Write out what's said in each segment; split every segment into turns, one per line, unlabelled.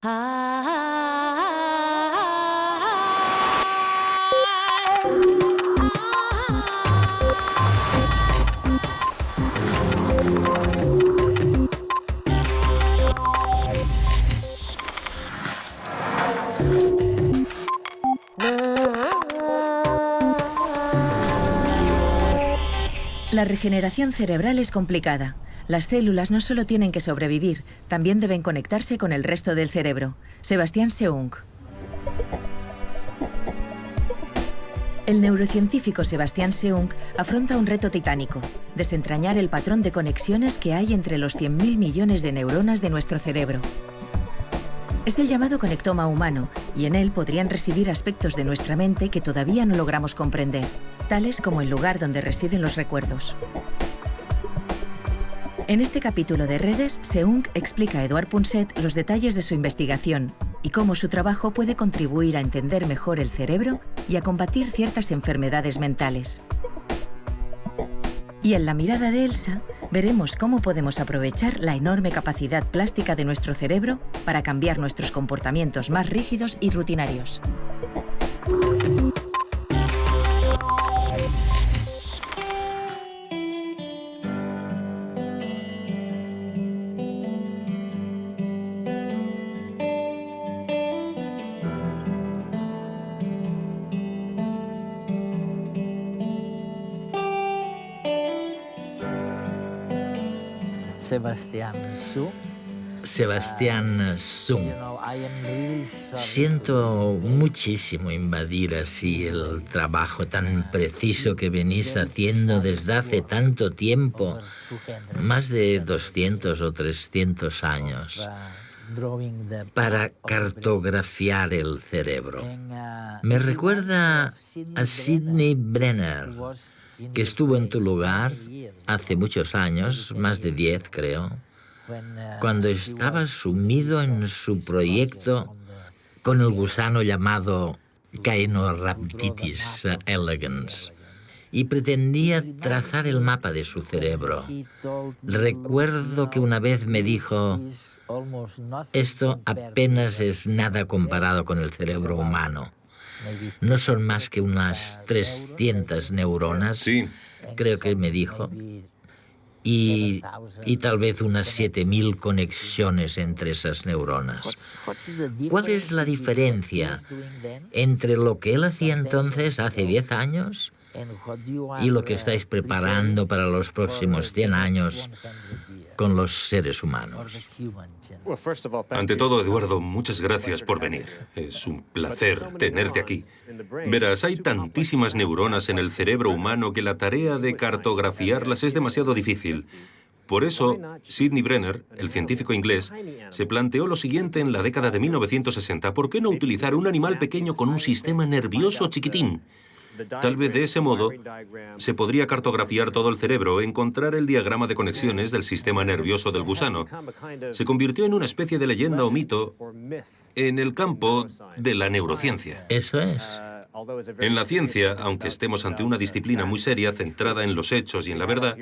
La regeneración cerebral es complicada. Las células no solo tienen que sobrevivir, también deben conectarse con el resto del cerebro. Sebastián Seung. El neurocientífico Sebastián Seung afronta un reto titánico: desentrañar el patrón de conexiones que hay entre los 100.000 millones de neuronas de nuestro cerebro. Es el llamado conectoma humano, y en él podrían residir aspectos de nuestra mente que todavía no logramos comprender, tales como el lugar donde residen los recuerdos. En este capítulo de Redes, Seung explica a Eduard Punset los detalles de su investigación y cómo su trabajo puede contribuir a entender mejor el cerebro y a combatir ciertas enfermedades mentales. Y en la mirada de Elsa, veremos cómo podemos aprovechar la enorme capacidad plástica de nuestro cerebro para cambiar nuestros comportamientos más rígidos y rutinarios.
Sebastián Seung. Siento muchísimo invadir así el trabajo tan preciso que venís haciendo desde hace tanto tiempo, más de 200 o 300 años, para cartografiar el cerebro. Me recuerda a Sidney Brenner, que estuvo en tu lugar hace muchos años, más de 10 creo, cuando estaba sumido en su proyecto con el gusano llamado Caenorhabditis elegans y pretendía trazar el mapa de su cerebro. Recuerdo que una vez me dijo: esto apenas es nada comparado con el cerebro humano. No son más que unas 300 neuronas,
Sí.
creo que me dijo, y tal vez unas 7.000 conexiones entre esas neuronas. ¿Cuál es la diferencia entre lo que él hacía entonces, hace 10 años, y lo que estáis preparando para los próximos 100 años con los seres humanos?
Ante todo, Eduardo, muchas gracias por venir. Es un placer tenerte aquí. Verás, hay tantísimas neuronas en el cerebro humano que la tarea de cartografiarlas es demasiado difícil. Por eso, Sidney Brenner, el científico inglés, se planteó lo siguiente en la década de 1960. ¿Por qué no utilizar un animal pequeño con un sistema nervioso chiquitín? Tal vez de ese modo se podría cartografiar todo el cerebro, encontrar el diagrama de conexiones del sistema nervioso del gusano. Se convirtió en una especie de leyenda o mito en el campo de la neurociencia.
Eso es.
En la ciencia, aunque estemos ante una disciplina muy seria, centrada en los hechos y en la verdad,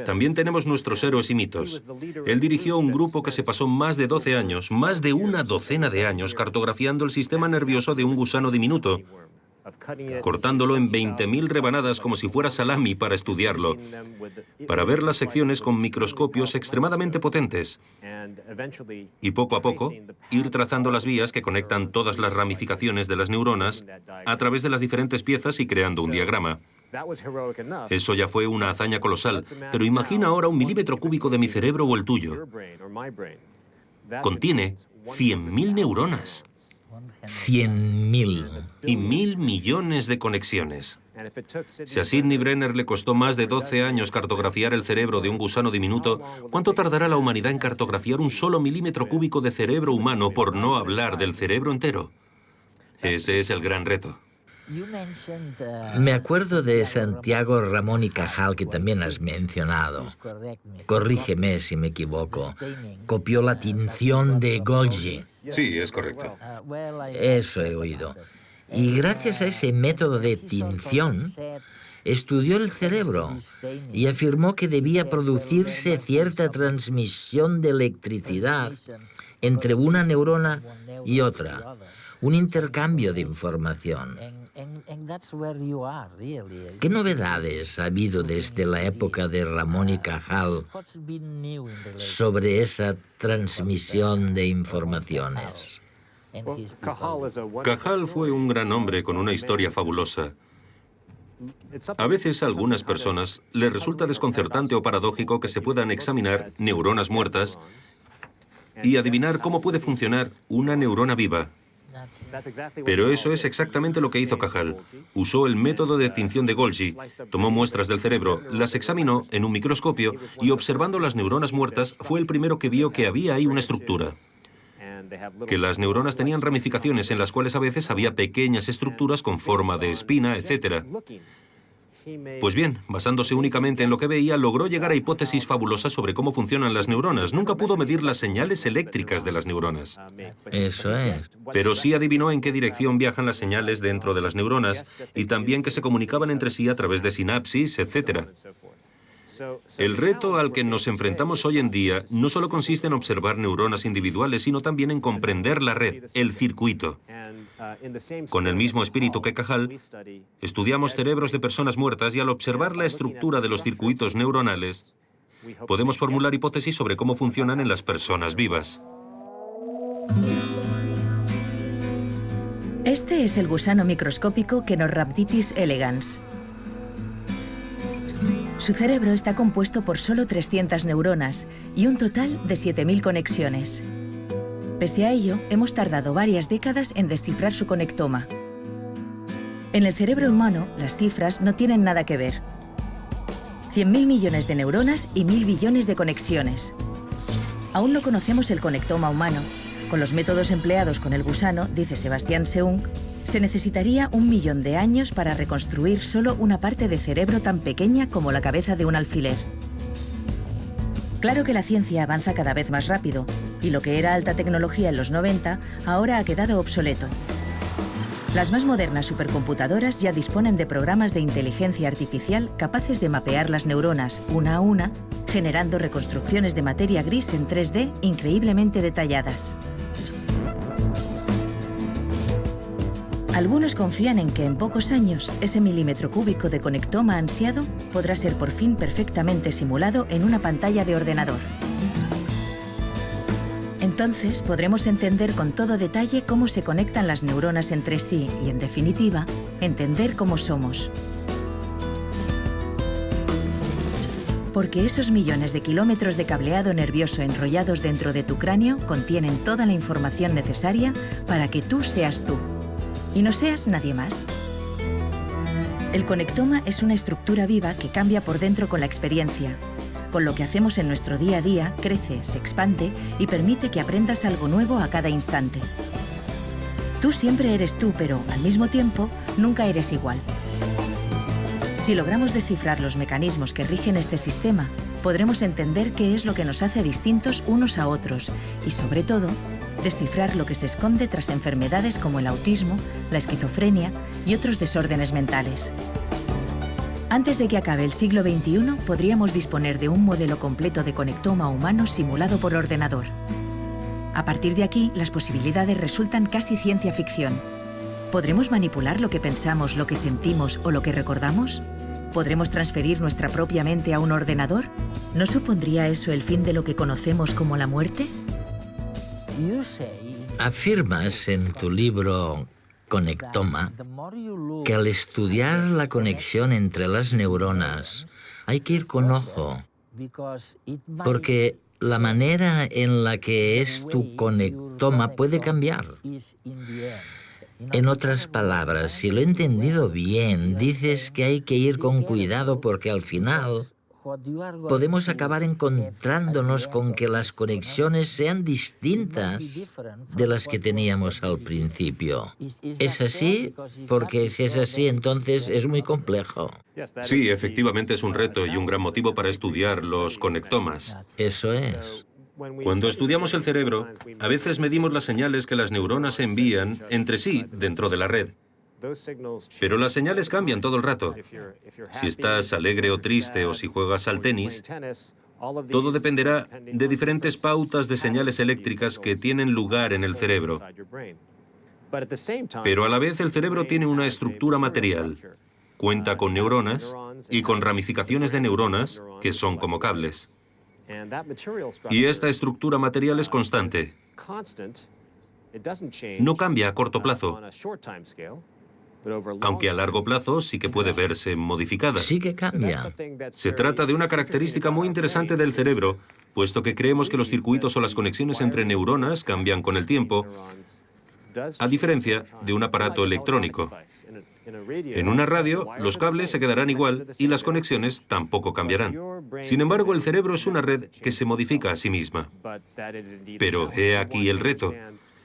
también tenemos nuestros héroes y mitos. Él dirigió un grupo que se pasó más de 12 años, más de una docena de años, cartografiando el sistema nervioso de un gusano diminuto, cortándolo en 20.000 rebanadas como si fuera salami para estudiarlo, para ver las secciones con microscopios extremadamente potentes y poco a poco ir trazando las vías que conectan todas las ramificaciones de las neuronas a través de las diferentes piezas y creando un diagrama. Eso ya fue una hazaña colosal, pero imagina ahora 1 milímetro cúbico de mi cerebro o el tuyo. Contiene 100.000 neuronas.
100.000.
Y 1.000 millones de conexiones. Si a Sidney Brenner le costó más de 12 años cartografiar el cerebro de un gusano diminuto, ¿cuánto tardará la humanidad en cartografiar un solo milímetro cúbico de cerebro humano, por no hablar del cerebro entero? Ese es el gran reto.
Me acuerdo de Santiago Ramón y Cajal, que también has mencionado. Corrígeme si me equivoco. Copió la tinción de Golgi.
Sí, es correcto.
Eso he oído. Y gracias a ese método de tinción, estudió el cerebro y afirmó que debía producirse cierta transmisión de electricidad entre una neurona y otra, un intercambio de información. ¿Qué novedades ha habido desde la época de Ramón y Cajal sobre esa transmisión de informaciones?
Cajal fue un gran hombre con una historia fabulosa. A veces a algunas personas les resulta desconcertante o paradójico que se puedan examinar neuronas muertas y adivinar cómo puede funcionar una neurona viva. Pero eso es exactamente lo que hizo Cajal. Usó el método de tinción de Golgi, tomó muestras del cerebro, las examinó en un microscopio y observando las neuronas muertas fue el primero que vio que había ahí una estructura. Que las neuronas tenían ramificaciones en las cuales a veces había pequeñas estructuras con forma de espina, etc. Pues bien, basándose únicamente en lo que veía, logró llegar a hipótesis fabulosas sobre cómo funcionan las neuronas. Nunca pudo medir las señales eléctricas de las neuronas.
Eso es.
Pero sí adivinó en qué dirección viajan las señales dentro de las neuronas y también que se comunicaban entre sí a través de sinapsis, etc. El reto al que nos enfrentamos hoy en día no solo consiste en observar neuronas individuales, sino también en comprender la red, el circuito. Con el mismo espíritu que Cajal, estudiamos cerebros de personas muertas y al observar la estructura de los circuitos neuronales, podemos formular hipótesis sobre cómo funcionan en las personas vivas.
Este es el gusano microscópico Kenorhabditis elegans. Su cerebro está compuesto por solo 300 neuronas y un total de 7.000 conexiones. Pese a ello, hemos tardado varias décadas en descifrar su conectoma. En el cerebro humano, las cifras no tienen nada que ver. 100.000 millones de neuronas y 1.000 billones de conexiones. Aún no conocemos el conectoma humano. Con los métodos empleados con el gusano, dice Sebastián Seung, se necesitaría 1 millón de años para reconstruir solo una parte de cerebro tan pequeña como la cabeza de un alfiler. Claro que la ciencia avanza cada vez más rápido, y lo que era alta tecnología en los 90 ahora ha quedado obsoleto. Las más modernas supercomputadoras ya disponen de programas de inteligencia artificial capaces de mapear las neuronas una a una, generando reconstrucciones de materia gris en 3D increíblemente detalladas. Algunos confían en que en pocos años ese milímetro cúbico de conectoma ansiado podrá ser por fin perfectamente simulado en una pantalla de ordenador. Entonces podremos entender con todo detalle cómo se conectan las neuronas entre sí y, en definitiva, entender cómo somos. Porque esos millones de kilómetros de cableado nervioso enrollados dentro de tu cráneo contienen toda la información necesaria para que tú seas tú y no seas nadie más. El conectoma es una estructura viva que cambia por dentro con la experiencia. Con lo que hacemos en nuestro día a día, crece, se expande y permite que aprendas algo nuevo a cada instante. Tú siempre eres tú, pero al mismo tiempo nunca eres igual. Si logramos descifrar los mecanismos que rigen este sistema, podremos entender qué es lo que nos hace distintos unos a otros y, sobre todo, descifrar lo que se esconde tras enfermedades como el autismo, la esquizofrenia y otros desórdenes mentales. Antes de que acabe el siglo XXI, podríamos disponer de un modelo completo de conectoma humano simulado por ordenador. A partir de aquí, las posibilidades resultan casi ciencia ficción. ¿Podremos manipular lo que pensamos, lo que sentimos o lo que recordamos? ¿Podremos transferir nuestra propia mente a un ordenador? ¿No supondría eso el fin de lo que conocemos como la muerte?
Afirmas en tu libro Conectoma que al estudiar la conexión entre las neuronas hay que ir con ojo, porque la manera en la que es tu conectoma puede cambiar. En otras palabras, si lo he entendido bien, dices que hay que ir con cuidado porque al final podemos acabar encontrándonos con que las conexiones sean distintas de las que teníamos al principio. ¿Es así? Porque si es así, entonces es muy complejo.
Sí, efectivamente es un reto y un gran motivo para estudiar los conectomas.
Eso es.
Cuando estudiamos el cerebro, a veces medimos las señales que las neuronas envían entre sí dentro de la red. Pero las señales cambian todo el rato. Si estás alegre o triste o si juegas al tenis, todo dependerá de diferentes pautas de señales eléctricas que tienen lugar en el cerebro. Pero a la vez el cerebro tiene una estructura material. Cuenta con neuronas y con ramificaciones de neuronas que son como cables. Y esta estructura material es constante. No cambia a corto plazo, aunque a largo plazo sí que puede verse modificada.
Sí que cambia.
Se trata de una característica muy interesante del cerebro, puesto que creemos que los circuitos o las conexiones entre neuronas cambian con el tiempo, a diferencia de un aparato electrónico. En una radio, los cables se quedarán igual y las conexiones tampoco cambiarán. Sin embargo, el cerebro es una red que se modifica a sí misma. Pero he aquí el reto.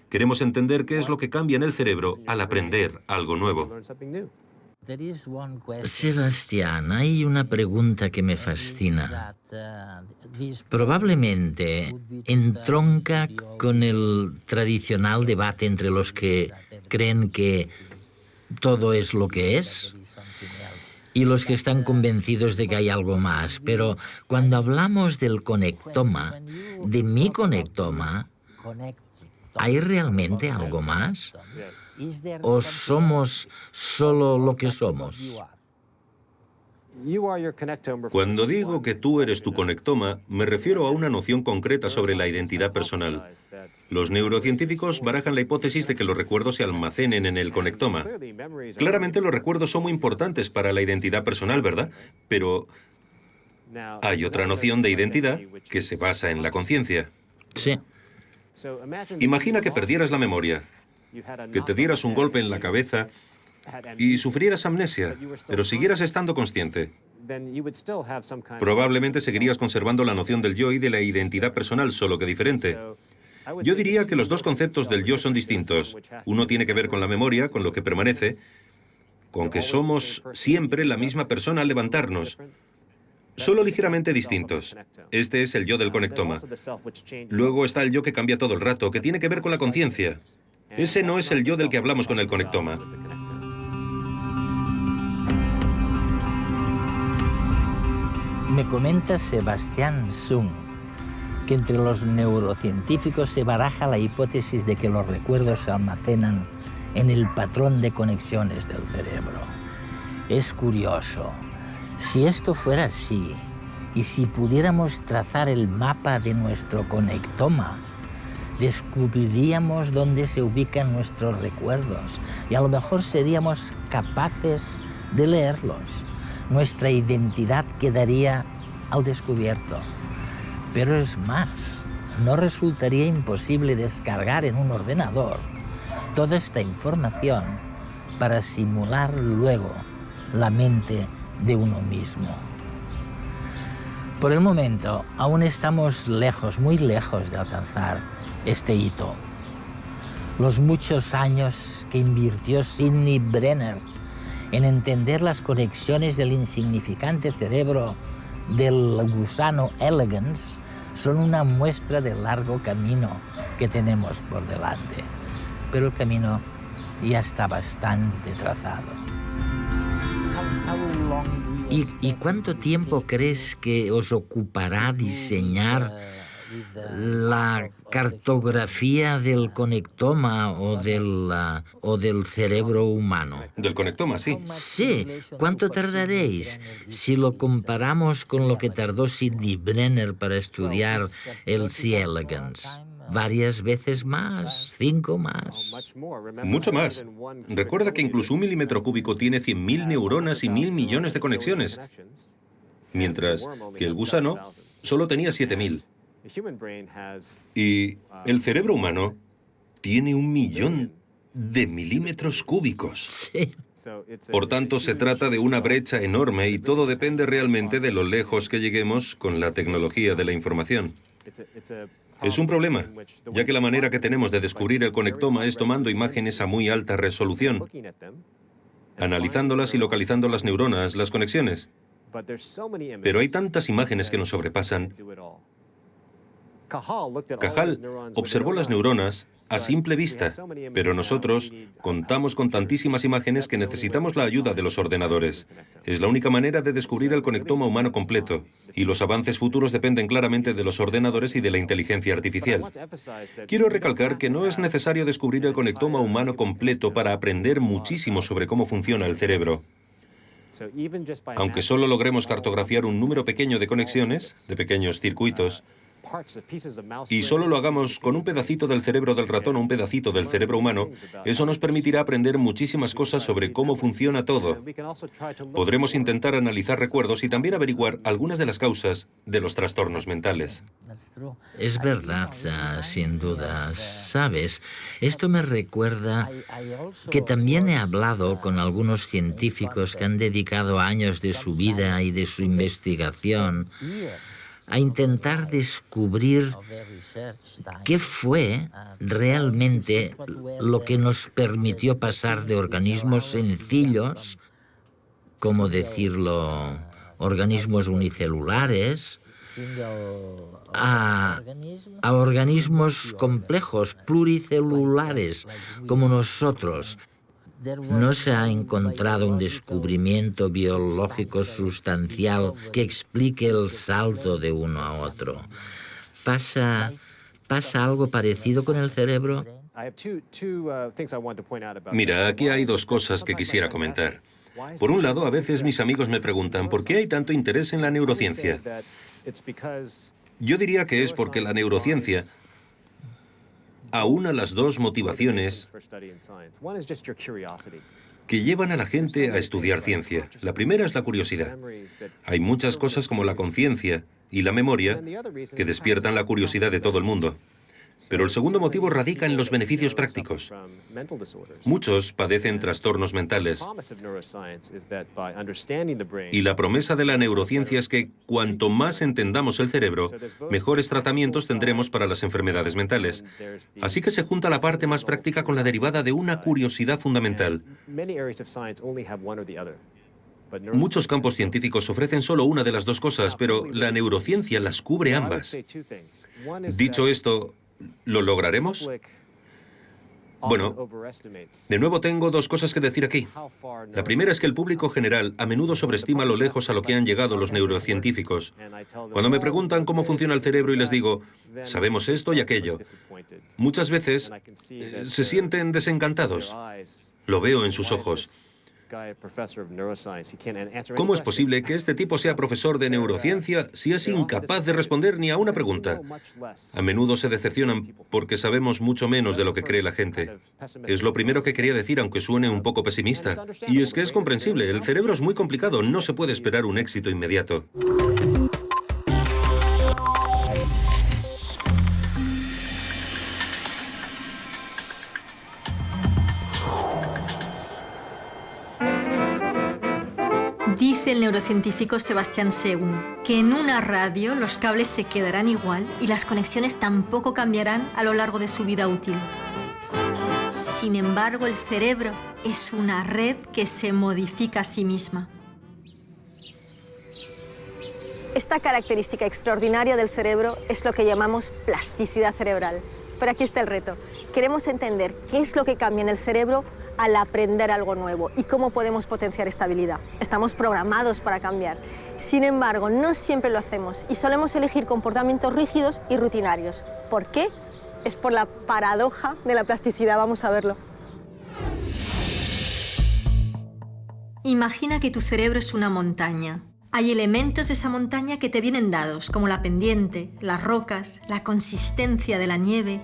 Queremos entender qué es lo que cambia en el cerebro al aprender algo nuevo.
Sebastián, hay una pregunta que me fascina. Probablemente entronca con el tradicional debate entre los que creen que todo es lo que es y los que están convencidos de que hay algo más. Pero cuando hablamos del conectoma, de mi conectoma, ¿hay realmente algo más? ¿O somos solo lo que somos?
Cuando digo que tú eres tu conectoma, me refiero a una noción concreta sobre la identidad personal. Los neurocientíficos barajan la hipótesis de que los recuerdos se almacenen en el conectoma. Claramente los recuerdos son muy importantes para la identidad personal, ¿verdad? Pero hay otra noción de identidad que se basa en la conciencia.
Sí.
Imagina que perdieras la memoria, que te dieras un golpe en la cabeza y sufrieras amnesia, pero siguieras estando consciente. Probablemente seguirías conservando la noción del yo y de la identidad personal, solo que diferente. Yo diría que los dos conceptos del yo son distintos. Uno tiene que ver con la memoria, con lo que permanece, con que somos siempre la misma persona al levantarnos, solo ligeramente distintos. Este es el yo del conectoma. Luego está el yo que cambia todo el rato, que tiene que ver con la conciencia. Ese no es el yo del que hablamos con el conectoma.
Me comenta Sebastián Sung que entre los neurocientíficos se baraja la hipótesis de que los recuerdos se almacenan en el patrón de conexiones del cerebro. Es curioso. Si esto fuera así, y si pudiéramos trazar el mapa de nuestro conectoma, descubriríamos dónde se ubican nuestros recuerdos y a lo mejor seríamos capaces de leerlos. Nuestra identidad quedaría al descubierto. Pero es más, no resultaría imposible descargar en un ordenador toda esta información para simular luego la mente de uno mismo. Por el momento, aún estamos lejos, muy lejos de alcanzar este hito. Los muchos años que invirtió Sidney Brenner en entender las conexiones del insignificante cerebro del gusano elegans son una muestra del largo camino que tenemos por delante. Pero el camino ya está bastante trazado.
¿Y cuánto tiempo crees que os ocupará diseñar la cartografía del conectoma o del cerebro humano?
Del conectoma, sí.
Sí, ¿cuánto tardaréis? Si lo comparamos con lo que tardó Sidney Brenner para estudiar el C. elegans. ¿Varias veces más? ¿5 más?
Mucho más. Recuerda que incluso 1 milímetro cúbico tiene 100.000 neuronas y 1.000 millones de conexiones, mientras que el gusano solo tenía 7.000. Y el cerebro humano tiene 1 millón de milímetros cúbicos.
Sí.
Por tanto, se trata de una brecha enorme y todo depende realmente de lo lejos que lleguemos con la tecnología de la información. Es un problema, ya que la manera que tenemos de descubrir el conectoma es tomando imágenes a muy alta resolución, analizándolas y localizando las neuronas, las conexiones. Pero hay tantas imágenes que nos sobrepasan. Cajal observó las neuronas a simple vista, pero nosotros contamos con tantísimas imágenes que necesitamos la ayuda de los ordenadores. Es la única manera de descubrir el conectoma humano completo, y los avances futuros dependen claramente de los ordenadores y de la inteligencia artificial. Quiero recalcar que no es necesario descubrir el conectoma humano completo para aprender muchísimo sobre cómo funciona el cerebro. Aunque solo logremos cartografiar un número pequeño de conexiones, de pequeños circuitos, y solo lo hagamos con un pedacito del cerebro del ratón o un pedacito del cerebro humano, eso nos permitirá aprender muchísimas cosas sobre cómo funciona todo. Podremos intentar analizar recuerdos y también averiguar algunas de las causas de los trastornos mentales.
Es verdad, sin duda. ¿Sabes? Esto me recuerda que también he hablado con algunos científicos que han dedicado años de su vida y de su investigación a intentar descubrir qué fue realmente lo que nos permitió pasar de organismos sencillos, como decirlo, organismos unicelulares, a organismos complejos, pluricelulares, como nosotros. No se ha encontrado un descubrimiento biológico sustancial que explique el salto de uno a otro. ¿Pasa algo parecido con el cerebro?
Mira, aquí hay dos cosas que quisiera comentar. Por un lado, a veces mis amigos me preguntan ¿por qué hay tanto interés en la neurociencia? Yo diría que es porque la neurociencia aúna las dos motivaciones que llevan a la gente a estudiar ciencia. La primera es la curiosidad. Hay muchas cosas como la conciencia y la memoria que despiertan la curiosidad de todo el mundo. Pero el segundo motivo radica en los beneficios prácticos. Muchos padecen trastornos mentales. Y la promesa de la neurociencia es que cuanto más entendamos el cerebro, mejores tratamientos tendremos para las enfermedades mentales. Así que se junta la parte más práctica con la derivada de una curiosidad fundamental. Muchos campos científicos ofrecen solo una de las dos cosas, pero la neurociencia las cubre ambas. Dicho esto, ¿lo lograremos? Bueno, de nuevo tengo dos cosas que decir aquí. La primera es que el público general a menudo sobreestima lo lejos a lo que han llegado los neurocientíficos. Cuando me preguntan cómo funciona el cerebro y les digo, sabemos esto y aquello, muchas veces se sienten desencantados. Lo veo en sus ojos. ¿Cómo es posible que este tipo sea profesor de neurociencia si es incapaz de responder ni a una pregunta? A menudo se decepcionan porque sabemos mucho menos de lo que cree la gente. Es lo primero que quería decir, aunque suene un poco pesimista. Y es que es comprensible, el cerebro es muy complicado, no se puede esperar un éxito inmediato.
Dice el neurocientífico Sebastian Segun que en una radio los cables se quedarán igual y las conexiones tampoco cambiarán a lo largo de su vida útil. Sin embargo, el cerebro es una red que se modifica a sí misma.
Esta característica extraordinaria del cerebro es lo que llamamos plasticidad cerebral. Pero aquí está el reto. Queremos entender qué es lo que cambia en el cerebro al aprender algo nuevo y cómo podemos potenciar esta habilidad. Estamos programados para cambiar. Sin embargo, no siempre lo hacemos y solemos elegir comportamientos rígidos y rutinarios. ¿Por qué? Es por la paradoja de la plasticidad. Vamos a verlo.
Imagina que tu cerebro es una montaña. Hay elementos de esa montaña que te vienen dados, como la pendiente, las rocas, la consistencia de la nieve.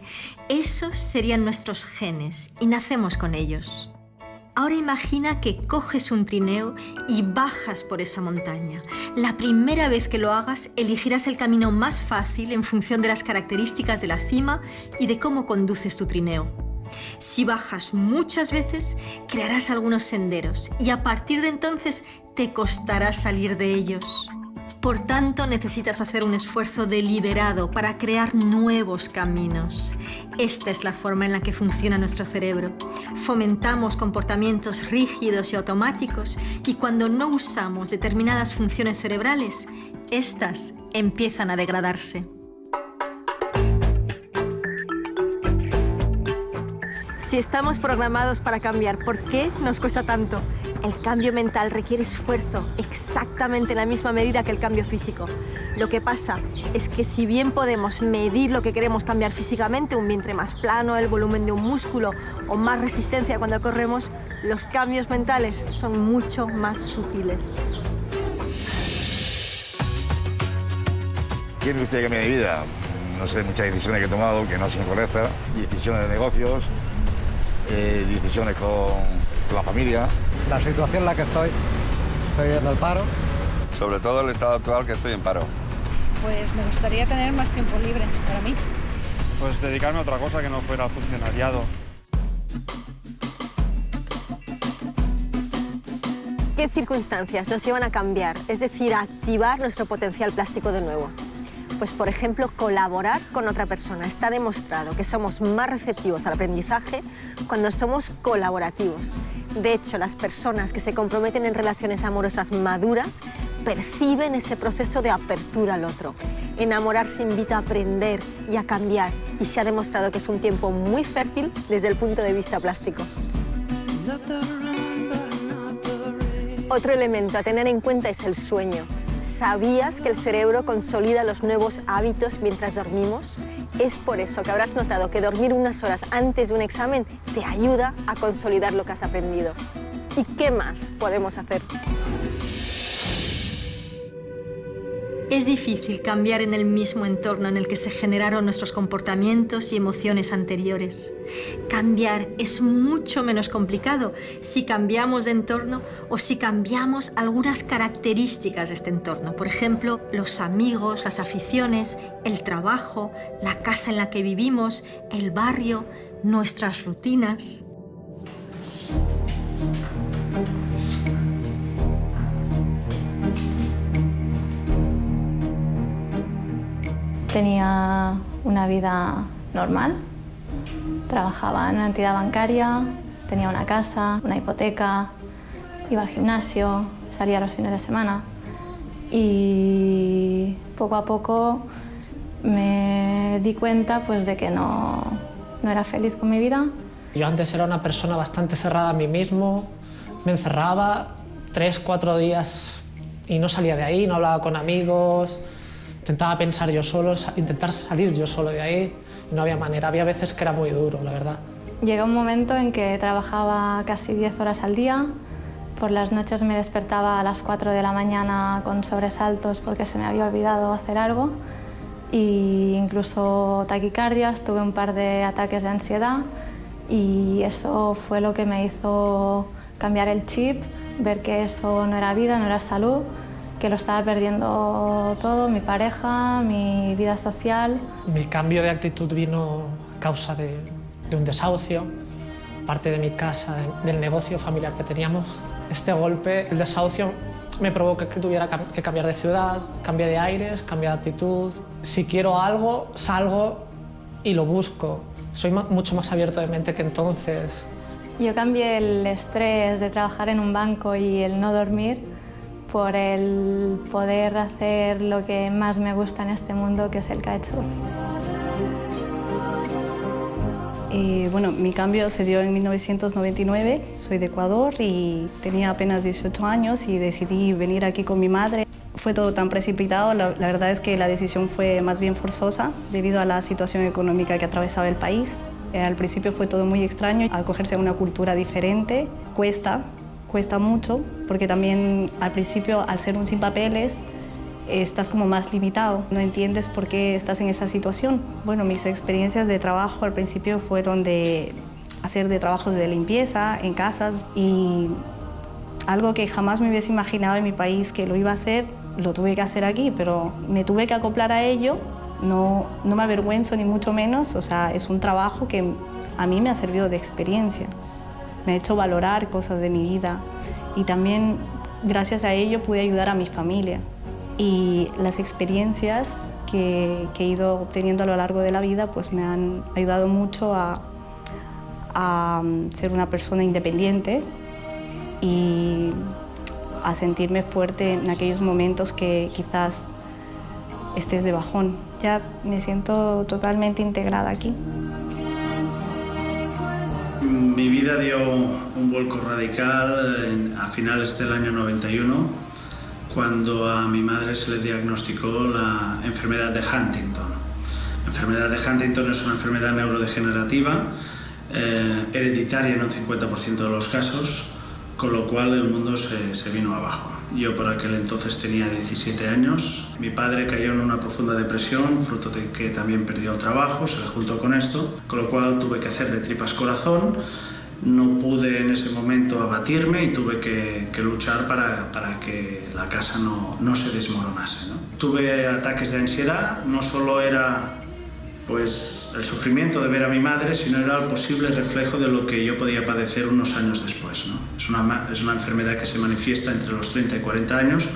Esos serían nuestros genes y nacemos con ellos. Ahora imagina que coges un trineo y bajas por esa montaña. La primera vez que lo hagas, elegirás el camino más fácil en función de las características de la cima y de cómo conduces tu trineo. Si bajas muchas veces, crearás algunos senderos y a partir de entonces te costará salir de ellos. Por tanto, necesitas hacer un esfuerzo deliberado para crear nuevos caminos. Esta es la forma en la que funciona nuestro cerebro. Fomentamos comportamientos rígidos y automáticos y cuando no usamos determinadas funciones cerebrales, estas empiezan a degradarse.
Si estamos programados para cambiar, ¿por qué nos cuesta tanto? El cambio mental requiere esfuerzo, exactamente en la misma medida que el cambio físico. Lo que pasa es que si bien podemos medir lo que queremos cambiar físicamente, un vientre más plano, el volumen de un músculo o más resistencia cuando corremos, los cambios mentales son mucho más sutiles.
¿Quién me gustaría que cambie mi vida? No sé, muchas decisiones que he tomado que no son correctas, decisiones de negocios, decisiones con la familia.
La situación en la que estoy en el paro.
Sobre todo el estado actual, que estoy en paro.
Pues me gustaría tener más tiempo libre para mí.
Pues dedicarme a otra cosa que no fuera al funcionariado.
¿Qué circunstancias nos llevan a cambiar, es decir, a activar nuestro potencial plástico de nuevo? Pues, por ejemplo, colaborar con otra persona. Está demostrado que somos más receptivos al aprendizaje cuando somos colaborativos. De hecho, las personas que se comprometen en relaciones amorosas maduras perciben ese proceso de apertura al otro. Enamorarse invita a aprender y a cambiar, y se ha demostrado que es un tiempo muy fértil desde el punto de vista plástico. Otro elemento a tener en cuenta es el sueño. ¿Sabías que el cerebro consolida los nuevos hábitos mientras dormimos? Es por eso que habrás notado que dormir unas horas antes de un examen te ayuda a consolidar lo que has aprendido. ¿Y qué más podemos hacer?
Es difícil cambiar en el mismo entorno en el que se generaron nuestros comportamientos y emociones anteriores. Cambiar es mucho menos complicado si cambiamos de entorno o si cambiamos algunas características de este entorno. Por ejemplo, los amigos, las aficiones, el trabajo, la casa en la que vivimos, el barrio, nuestras rutinas.
Tenía una vida normal, trabajaba en una entidad bancaria, tenía una casa, una hipoteca, iba al gimnasio, salía los fines de semana y poco a poco me di cuenta pues, de que no era feliz con mi vida.
Yo antes era una persona bastante cerrada a mí mismo, me encerraba 3, 4 días y no salía de ahí, no hablaba con amigos. Intentaba pensar yo solo, intentar salir yo solo de ahí, y no había manera, había veces que era muy duro, la verdad.
Llegó un momento en que trabajaba casi 10 horas al día, por las noches me despertaba a las 4 de la mañana con sobresaltos porque se me había olvidado hacer algo, e incluso taquicardias, tuve un par de ataques de ansiedad y eso fue lo que me hizo cambiar el chip, ver que eso no era vida, no era salud, que lo estaba perdiendo todo, mi pareja, mi vida social.
Mi cambio de actitud vino a causa de un desahucio, parte de mi casa, del negocio familiar que teníamos. Este golpe, el desahucio, me provocó que tuviera que cambiar de ciudad, cambiar de aires, cambiar de actitud. Si quiero algo, salgo y lo busco. Soy mucho más abierto de mente que entonces.
Yo cambié el estrés de trabajar en un banco y el no dormir por el poder hacer lo que más me gusta en este mundo, que es el kitesurf.
Bueno, mi cambio se dio en 1999, soy de Ecuador y tenía apenas 18 años y decidí venir aquí con mi madre. Fue todo tan precipitado, la verdad es que la decisión fue más bien forzosa debido a la situación económica que atravesaba el país. Al principio fue todo muy extraño, acogerse a una cultura diferente cuesta mucho, porque también al principio, al ser un sin papeles, estás como más limitado, no entiendes por qué estás en esa situación. Bueno, mis experiencias de trabajo al principio fueron de hacer de trabajos de limpieza en casas y algo que jamás me hubiese imaginado en mi país que lo iba a hacer, lo tuve que hacer aquí, pero me tuve que acoplar a ello, no me avergüenzo ni mucho menos, o sea, es un trabajo que a mí me ha servido de experiencia. Me ha hecho valorar cosas de mi vida y también gracias a ello pude ayudar a mi familia. Y las experiencias que he ido obteniendo a lo largo de la vida pues me han ayudado mucho a ser una persona independiente y a sentirme fuerte en aquellos momentos que quizás estés de bajón. Ya me siento totalmente integrada aquí.
Mi vida dio un vuelco radical a finales del año 91, cuando a mi madre se le diagnosticó la enfermedad de Huntington. La enfermedad de Huntington es una enfermedad neurodegenerativa, hereditaria en un 50% de los casos, con lo cual el mundo se vino abajo. Yo por aquel entonces tenía 17 años, mi padre cayó en una profunda depresión, fruto de que también perdió el trabajo, se le juntó con esto, con lo cual tuve que hacer de tripas corazón. No pude en ese momento abatirme y tuve que luchar para que la casa no se desmoronase, ¿no? Tuve ataques de ansiedad, no solo era pues el sufrimiento de ver a mi madre, sino era el posible reflejo de lo que yo podía padecer unos años después, ¿no? Es una enfermedad que se manifiesta entre los 30 y 40 años,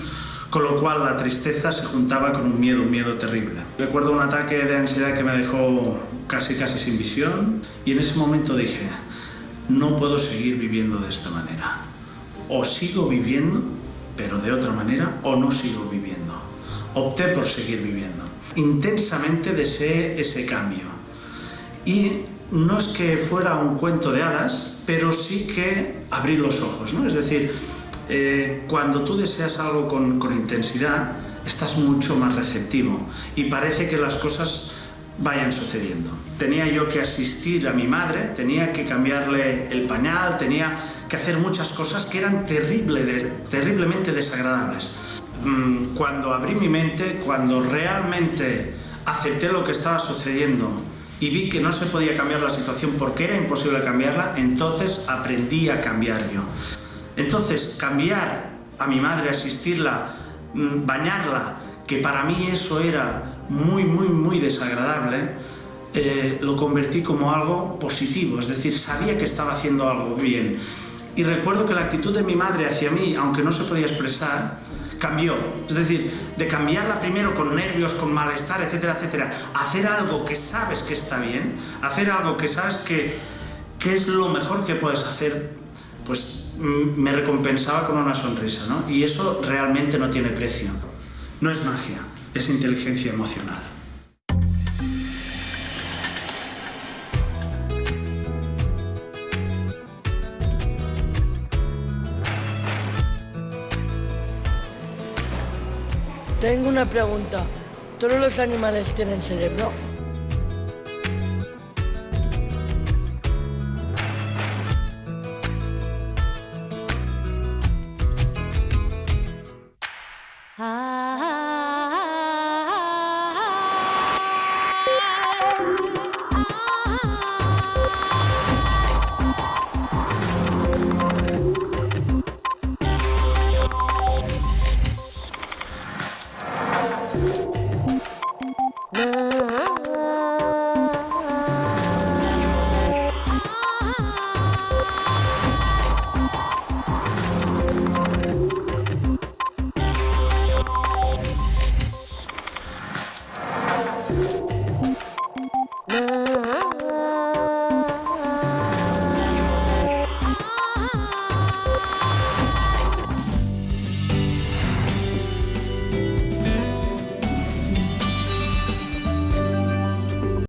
con lo cual la tristeza se juntaba con un miedo terrible. Recuerdo un ataque de ansiedad que me dejó casi sin visión, y en ese momento dije, no puedo seguir viviendo de esta manera. O sigo viviendo, pero de otra manera, o no sigo viviendo. Opté por seguir viviendo. Intensamente deseé ese cambio. Y no es que fuera un cuento de hadas, pero sí que abrí los ojos, ¿no? Es decir, cuando tú deseas algo con intensidad, estás mucho más receptivo y parece que las cosas vayan sucediendo. Tenía yo que asistir a mi madre, tenía que cambiarle el pañal, tenía que hacer muchas cosas que eran terriblemente desagradables. Cuando abrí mi mente, cuando realmente acepté lo que estaba sucediendo y vi que no se podía cambiar la situación porque era imposible cambiarla, entonces aprendí a cambiar yo. Entonces, cambiar a mi madre, asistirla, bañarla, que para mí eso era muy desagradable, lo convertí como algo positivo, es decir, sabía que estaba haciendo algo bien. Y recuerdo que la actitud de mi madre hacia mí, aunque no se podía expresar, cambió. Es decir, de cambiarla primero con nervios, con malestar, etcétera, hacer algo que sabes que está bien, hacer algo que sabes que es lo mejor que puedes hacer, pues me recompensaba con una sonrisa, ¿no? Y eso realmente no tiene precio. No es magia, es inteligencia emocional.
Tengo una pregunta. ¿Todos los animales tienen cerebro?